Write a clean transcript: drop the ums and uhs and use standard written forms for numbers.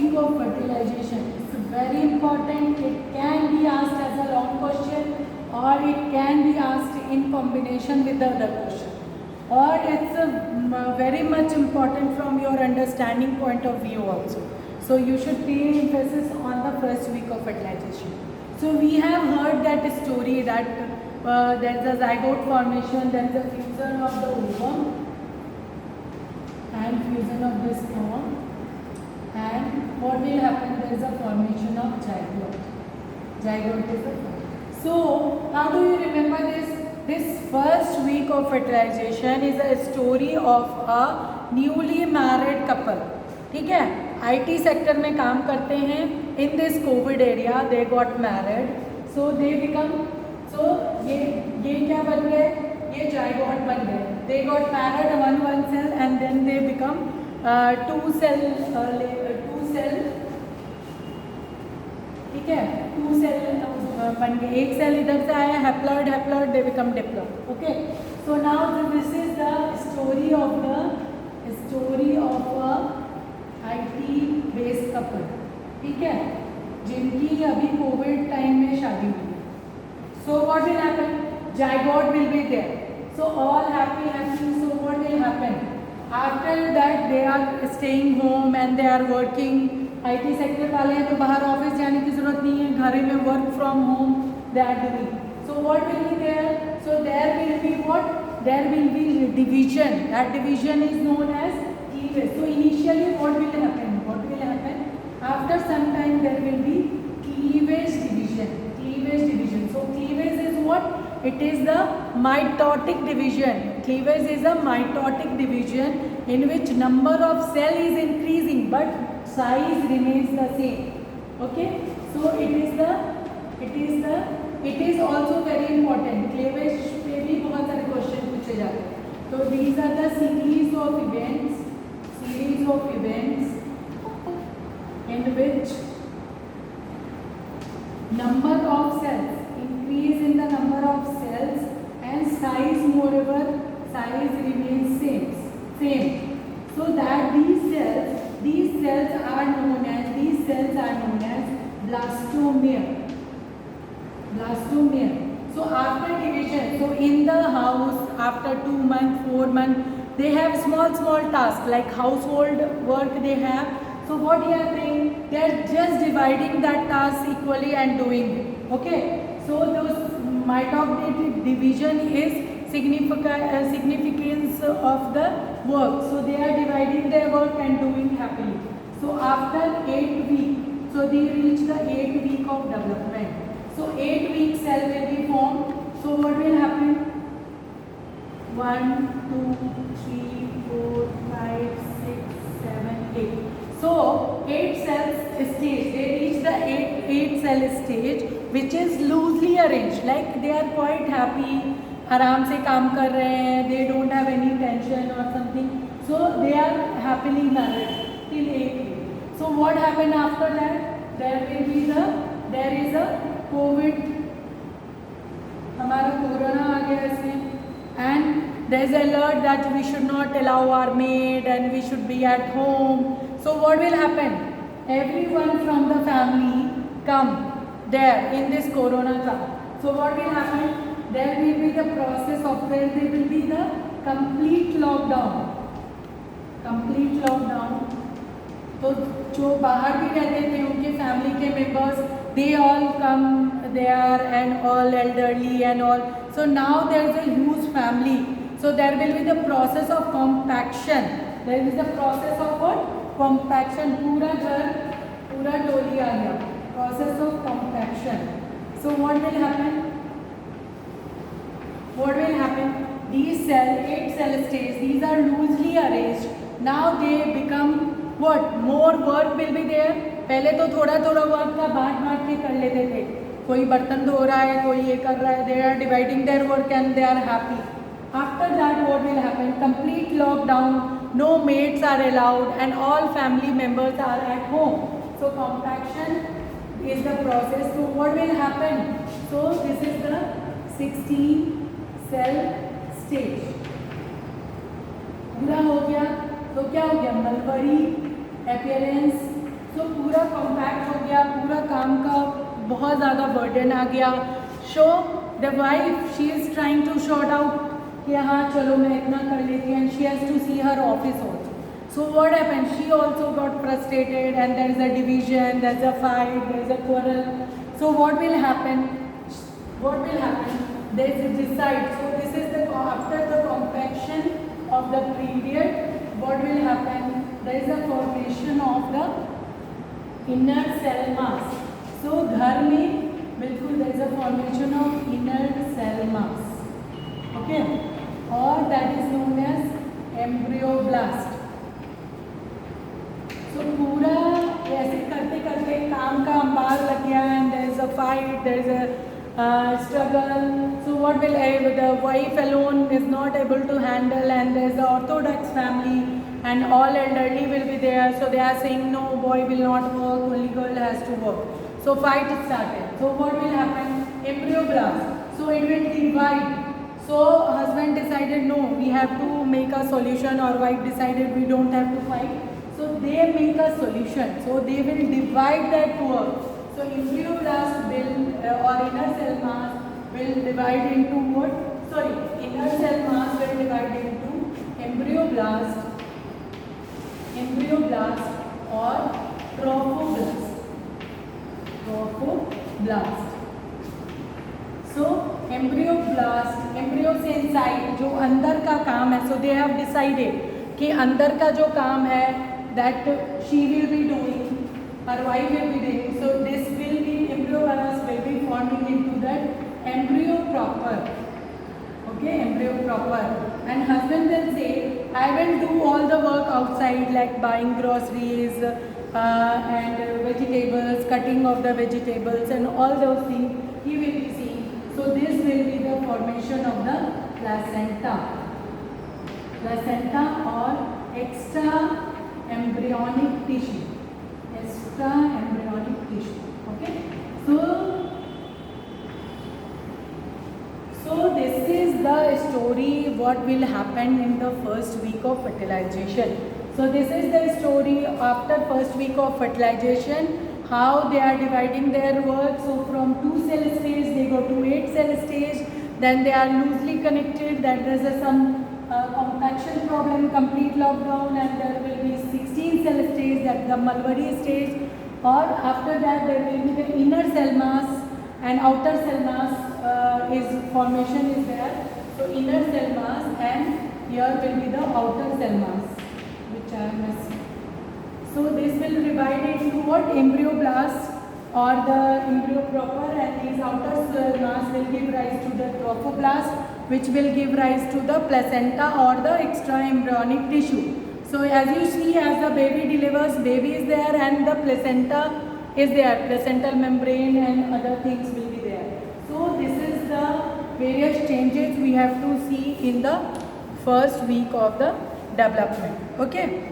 week of fertilization is very important. It can be asked as a long question, or it can be asked in combination with the other question, or it's very much important from your understanding point of view also. So you should pay emphasis on the first week of fertilization. So we have heard that story that there is a zygote formation, there is a fusion of the ovum and fusion of the sperm, and what will happen? There is a formation of zygote. Zygote is the first. So how do you remember this? This first week of fertilization is a story of a newly married couple. ठीक है, IT sector में काम करते हैं. In this COVID area they got married, so they become, so ये क्या बन गए? ये zygote बन गए. They got married one cell and then they become two cell, ठीक है, 2 सेल बन गए. एक सेल इधर से आया, haploid, they become diploid. Okay, so now this is the story of a IT based couple. ठीक है, जिनकी अभी कोविड टाइम में शादी हुई. So what will happen? Zygote will be there. So all happy. So what will happen? After that they are staying home and they are working. IT sector वाले हैं तो बाहर ऑफिस जाने की जरूरत नहीं है, घर में work from home they are doing. So what will be there? So there will be what? There will be division. That division is known as cleavage. So initially what will happen? After some time there will be cleavage division. So cleavage is what? It is the mitotic division. Cleavage is a mitotic division in which number of cell is increasing but size remains the same. Okay, so it is also very important. Cleavage पे भी बहुत सारे question पूछे जाते हैं. तो these are the series of events in which number of cells increase in the number of cells and size, moreover size remains same. So that these cells are known as blastomere. So after division, so in the house after 2 months, 4 months, they have small tasks like household work they have. So what they are doing? They are just dividing that task equally and doing it. Okay, so those mitotic division is significance of the work. So they are dividing their work and doing happily. So after 8 weeks, so they reach the 8th week of development. So 8 week cell will be formed. So what will happen? 1, 2, 3, 4, 5, 6, 7, 8. So 8 cells stage. They reach the 8 cell stage, which is loosely arranged. Like they are quite happy. आराम से काम कर रहे हैं. They don't have any tension or something. So they are happily married till 8 weeks. So what happened after that? There is a COVID. हमारा corona आ गया इसमें. And there is alert that we should not allow our maid and we should be at home. So what will happen? Everyone from the family come there in this corona time. So what will happen? There will be the process of where there will be the complete lockdown. तो जो बाहर भी रहते थे उनके family के members, they all come there and all elderly and all. So now there is a huge family. So there will be the process of compaction. There is the process of what? Compaction. पूरा घर, पूरा टोली आ गया. Process of compaction. So what will happen? These 8 cell stages, these are loosely arranged. Now they become what? More work will be there. पहले तो थोड़ा work का बांट के कर लेते थे. कोई बर्तन धो रहा है, कोई ये कर रहा है. They are dividing their work and they are happy. After that what will happen? Complete lockdown. No maids are allowed and all family members are at home. So compaction is the process. So what will happen? So this is the 16 cell stage. पूरा हो गया. तो क्या हो गया? Mulberry appearance, सो पूरा compact हो गया, पूरा काम का बहुत ज़्यादा बर्डन आ गया. So the wife she is trying to sort out कि हाँ चलो मैं इतना कर लेती हूँ, and she has to see her office also. So what happened? She also got frustrated, and there is a division, there is a fight, there is a quarrel. So what will happen? What will happen? They decide. So this is the after the compaction of the period. What will happen? There is a formation of the inner cell mass. So घर में बिल्कुल there is a formation of inner cell mass. Okay, or that is known as embryoblast. तो पूरा ऐसे करते करते काम का अंबार लग गया, and there is a fight, there is a struggle. So what will the wife alone is not able to handle, and there is the orthodox family and all elderly will be there. So they are saying no, boy will not work, only girl has to work. So fight started. So what will happen? Embryoblast. So it will divide. So husband decided no, we have to make a solution, or wife decided we don't have to fight. So they make a solution. So they will divide that work. So embryoblast will or inner cell mass will divide into what? Sorry, inner cell mass will divide into embryoblast or trophoblast. So embryoblast, embryo से inside जो अंदर का काम है. So they have decided कि अंदर का जो काम है that she will be doing, her wife will be doing. So this will be embryoblast will be forming into that embryo proper. Okay, embryo proper. And husband will say, I will do all the work outside, like buying groceries and vegetables, cutting of the vegetables, and all those things he will be seeing. So this will be the formation of the placenta or extra embryonic tissue. Okay, so this is the story what will happen in the first week of fertilization. So this is the story after first week of fertilization, how they are dividing their work. So from 2 cell stage they go to 8 cell stage, then they are loosely connected, then there is some compaction problem, complete lockdown, and there will be 16 cell stage, that the Mulberry stage. Or after that there will be the inner cell mass and outer cell mass is formation is there. So inner cell mass, and here will be the outer cell mass, which I am missing. So this will divide into what? Embryoblast or the embryo proper, and these outer cell mass will give rise to the trophoblast, which will give rise to the placenta or the extra embryonic tissue. So as you see, as the baby delivers, baby is there and the placenta is there, placental membrane and other things will be there. So this is the various changes we have to see in the first week of the development. Okay.